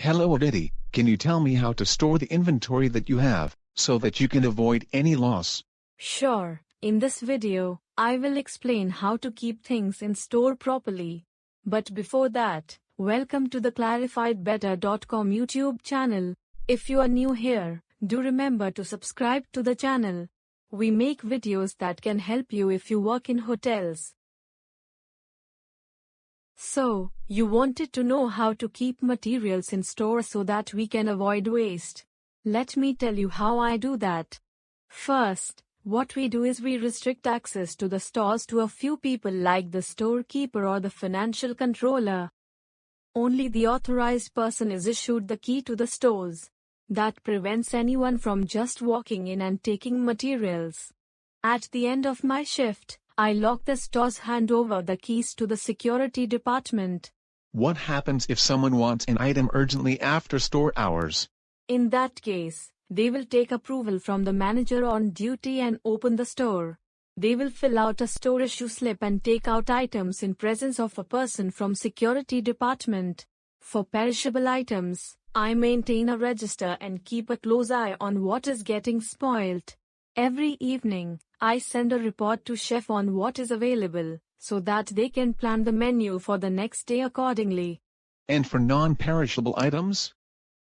Hello Aditi, can you tell me how to store the inventory that you have, so that you can avoid any loss? Sure, in this video, I will explain how to keep things in store properly. But before that, welcome to the ClarifiedBetter.com YouTube channel. If you are new here, do remember to subscribe to the channel. We make videos that can help you if you work in hotels. So, you wanted to know how to keep materials in store so that we can avoid waste. Let me tell you how I do that. First, what we do is we restrict access to the stores to a few people like the storekeeper or the financial controller. Only the authorized person is issued the key to the stores. That prevents anyone from just walking in and taking materials. At the end of my shift, I lock the stores, hand over the keys to the security department. What happens if someone wants an item urgently after store hours? In that case, they will take approval from the manager on duty and open the store. They will fill out a store issue slip and take out items in presence of a person from security department. For perishable items, I maintain a register and keep a close eye on what is getting spoiled. Every evening, I send a report to chef on what is available, so that they can plan the menu for the next day accordingly. And for non-perishable items?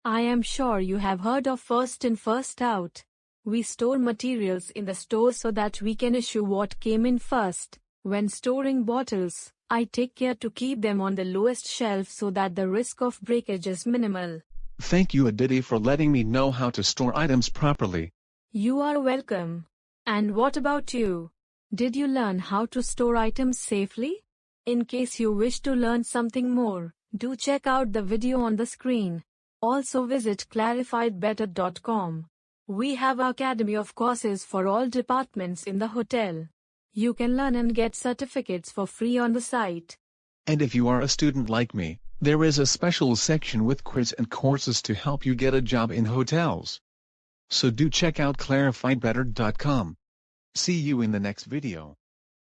I am sure you have heard of first in first out. We store materials in the store so that we can issue what came in first. When storing bottles, I take care to keep them on the lowest shelf so that the risk of breakage is minimal. Thank you Aditi for letting me know how to store items properly. You are welcome. And what about you? Did you learn how to store items safely? In case you wish to learn something more, do check out the video on the screen. Also visit ClarifiedBetter.com. We have an academy of courses for all departments in the hotel. You can learn and get certificates for free on the site. And if you are a student like me, there is a special section with quiz and courses to help you get a job in hotels. So do check out ClarifiedBetter.com. See you in the next video.